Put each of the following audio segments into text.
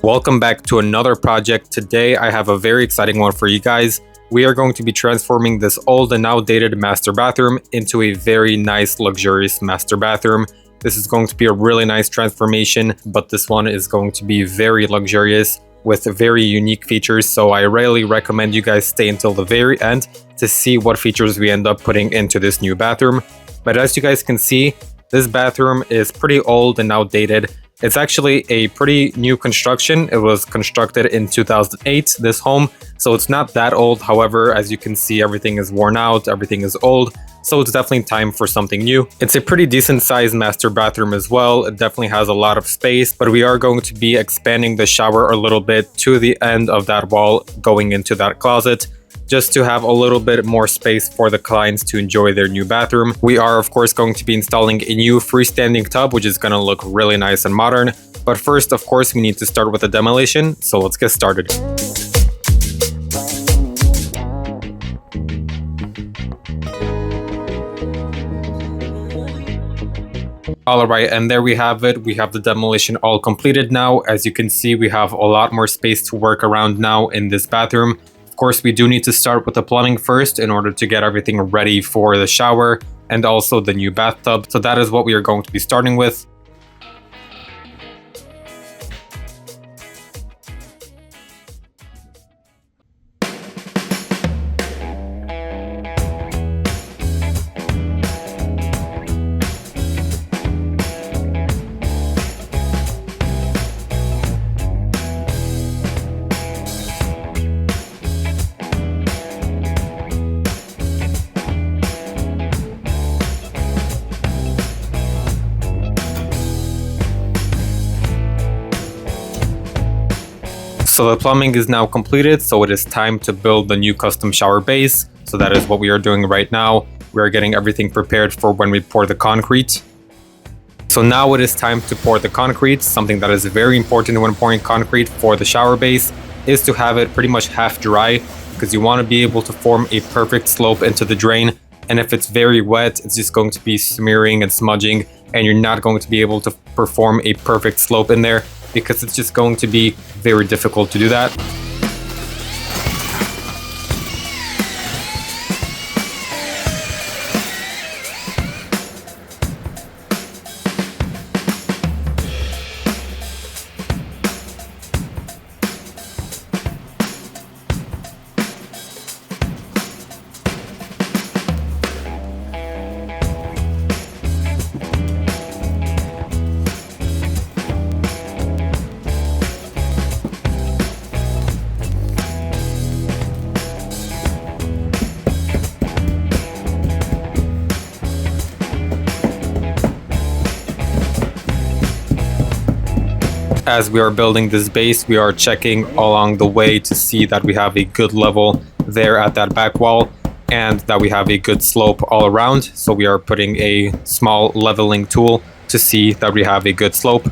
Welcome back to another project. Today I have a very exciting one for you guys. We are going to be transforming this old and outdated master bathroom into a very nice, luxurious master bathroom. This is going to be a really nice transformation, but this one is going to be very luxurious with very unique features. So I really recommend you guys stay until the very end to see what features we end up putting into this new bathroom. But as you guys can see, this bathroom is pretty old and outdated. It's actually a pretty new construction. It was constructed in 2008, this home, so it's not that old. However, as you can see, everything is worn out, everything is old, so it's definitely time for something new. It's a pretty decent sized master bathroom as well. It definitely has a lot of space, but we are going to be expanding the shower a little bit to the end of that wall going into that closet, just to have a little bit more space for the clients to enjoy their new bathroom. We are of course going to be installing a new freestanding tub, which is going to look really nice and modern. But first, of course, we need to start with the demolition, so let's get started. Alright, and there we have it. We have the demolition all completed now. As you can see, we have a lot more space to work around now in this bathroom. Of course, we do need to start with the plumbing first in order to get everything ready for the shower and also the new bathtub. So that is what we are going to be starting with. So the plumbing is now completed, so it is time to build the new custom shower base. So that is what we are doing right now. We are getting everything prepared for when we pour the concrete. So now it is time to pour the concrete. Something that is very important when pouring concrete for the shower base is to have it pretty much half dry, because you want to be able to form a perfect slope into the drain. And if it's very wet, it's just going to be smearing and smudging, and you're not going to be able to perform a perfect slope in there, because it's just going to be very difficult to do that. As we are building this base, we are checking along the way to see that we have a good level there at that back wall and that we have a good slope all around. So we are putting a small leveling tool to see that we have a good slope.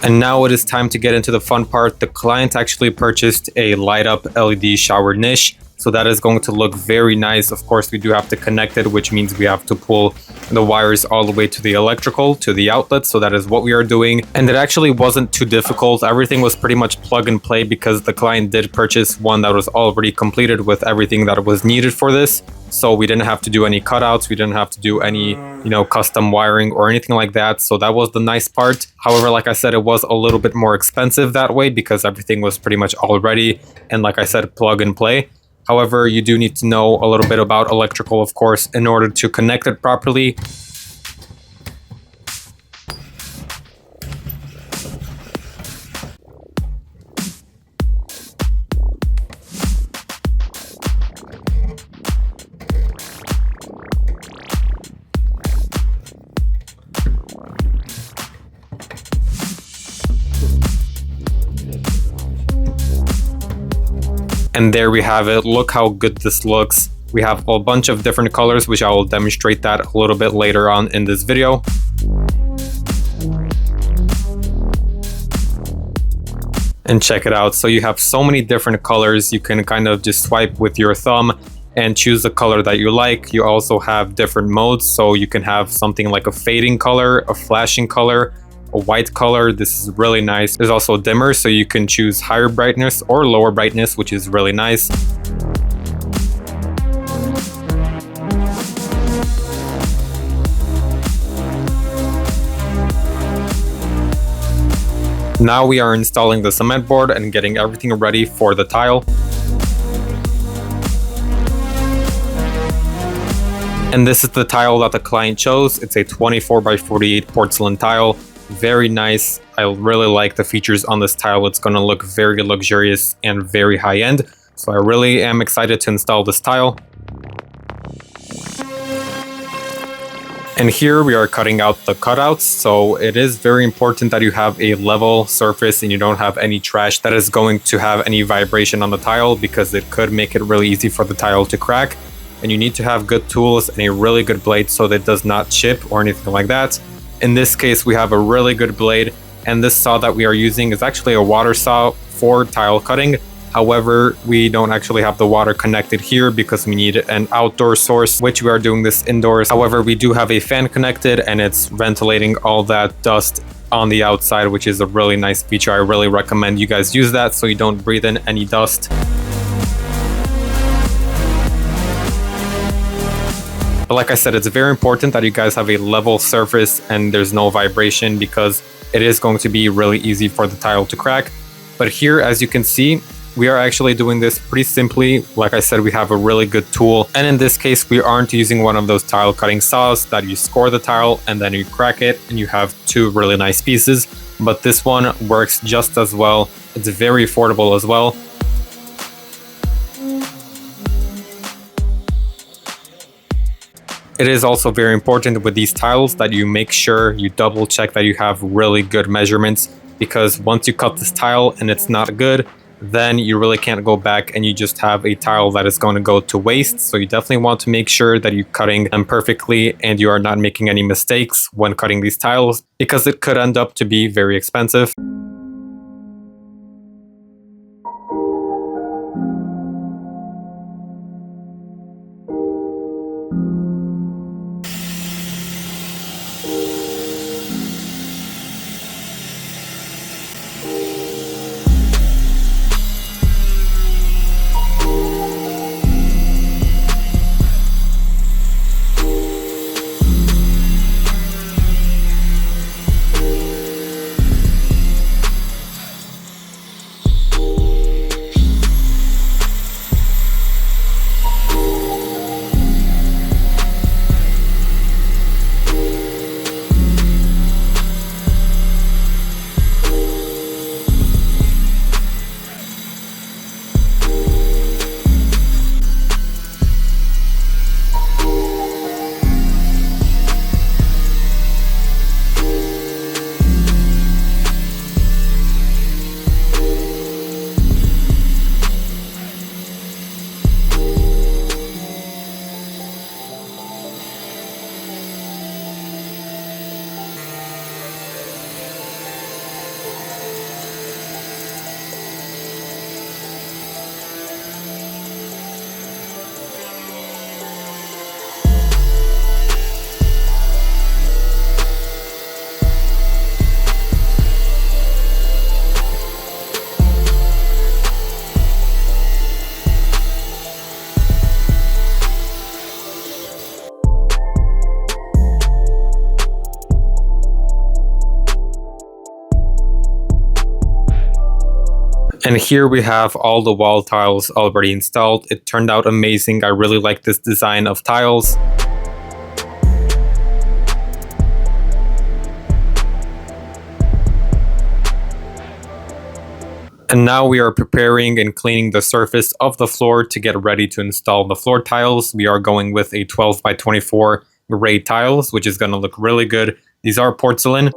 And now it is time to get into the fun part. The client actually purchased a light up LED shower niche. So that is going to look very nice. Of course, we do have to connect it, which means we have to pull the wires all the way to the electrical, to the outlet. So that is what we are doing. And it actually wasn't too difficult. Everything was pretty much plug and play because the client did purchase one that was already completed with everything that was needed for this. So we didn't have to do any cutouts. We didn't have to do any, custom wiring or anything like that. So that was the nice part. However, like I said, it was a little bit more expensive that way because everything was pretty much all ready. And like I said, plug and play. However, you do need to know a little bit about electrical, of course, in order to connect it properly. And there we have it. Look how good this looks. We have a bunch of different colors, which I will demonstrate that a little bit later on in this video. And check it out. So you have so many different colors. You can kind of just swipe with your thumb and choose the color that you like. You also have different modes. So you can have something like a fading color, a flashing color, a white color. This is really nice. There's also dimmer, so you can choose higher brightness or lower brightness, which is really nice. Now we are installing the cement board and getting everything ready for the tile. And this is the tile that the client chose. It's a 24 by 48 porcelain tile. Very nice. I really like the features on this tile. It's going to look very luxurious and very high end. So I really am excited to install this tile. And here we are cutting out the cutouts. So it is very important that you have a level surface and you don't have any trash that is going to have any vibration on the tile, because it could make it really easy for the tile to crack. And you need to have good tools and a really good blade so that it does not chip or anything like that. In this case, we have a really good blade, and this saw that we are using is actually a water saw for tile cutting. However, we don't actually have the water connected here because we need an outdoor source, which we are doing this indoors. However, we do have a fan connected and it's ventilating all that dust on the outside, which is a really nice feature. I really recommend you guys use that so you don't breathe in any dust. But like I said, it's very important that you guys have a level surface and there's no vibration, because it is going to be really easy for the tile to crack. But here, as you can see, we are actually doing this pretty simply. Like I said, we have a really good tool. And in this case, we aren't using one of those tile cutting saws that you score the tile and then you crack it and you have two really nice pieces. But this one works just as well. It's very affordable as well. It is also very important with these tiles that you make sure you double check that you have really good measurements, because once you cut this tile and it's not good, then you really can't go back and you just have a tile that is going to go to waste. So you definitely want to make sure that you're cutting them perfectly and you are not making any mistakes when cutting these tiles, because it could end up to be very expensive. And here we have all the wall tiles already installed. It turned out amazing. I really like this design of tiles. And now we are preparing and cleaning the surface of the floor to get ready to install the floor tiles. We are going with a 12 by 24 gray tiles, which is going to look really good. These are porcelain.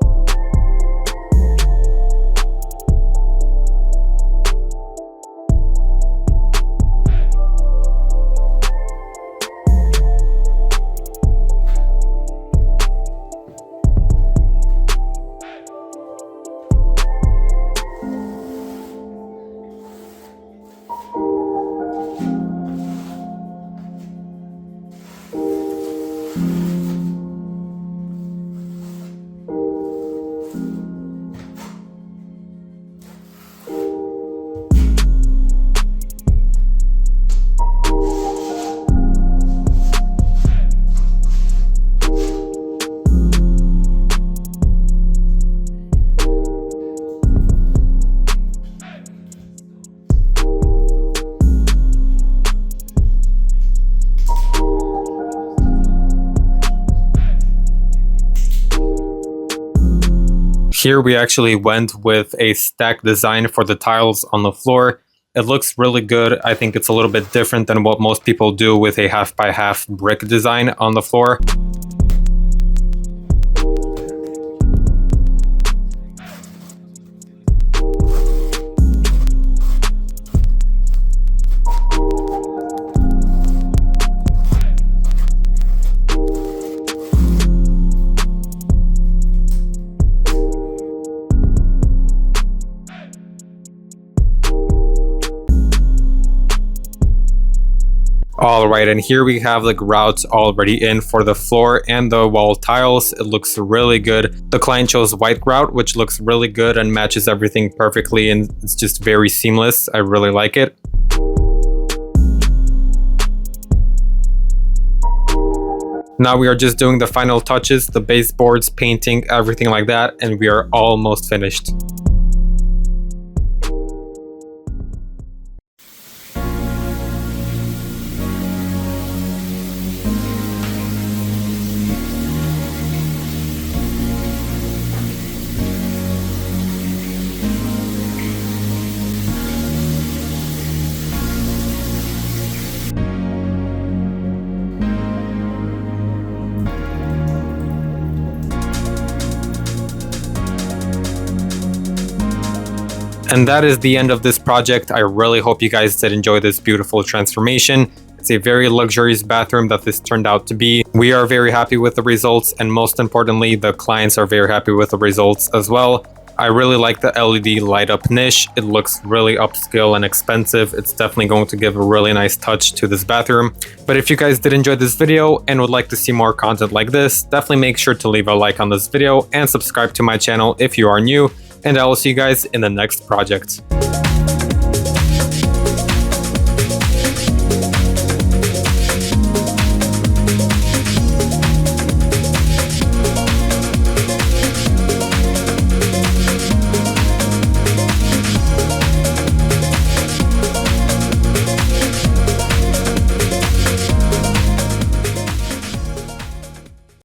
Here we actually went with a stack design for the tiles on the floor. It looks really good. I think it's a little bit different than what most people do with a half by half brick design on the floor. Alright, and here we have the grouts already in for the floor and the wall tiles. It looks really good. The client chose white grout, which looks really good and matches everything perfectly, and it's just very seamless. I really like it. Now we are just doing the final touches, the baseboards, painting, everything like that, and we are almost finished. And that is the end of this project. I really hope you guys did enjoy this beautiful transformation. It's a very luxurious bathroom that this turned out to be. We are very happy with the results, and most importantly, the clients are very happy with the results as well. I really like the LED light up niche. It looks really upscale and expensive. It's definitely going to give a really nice touch to this bathroom. But if you guys did enjoy this video and would like to see more content like this, definitely make sure to leave a like on this video and subscribe to my channel if you are new. And I will see you guys in the next project.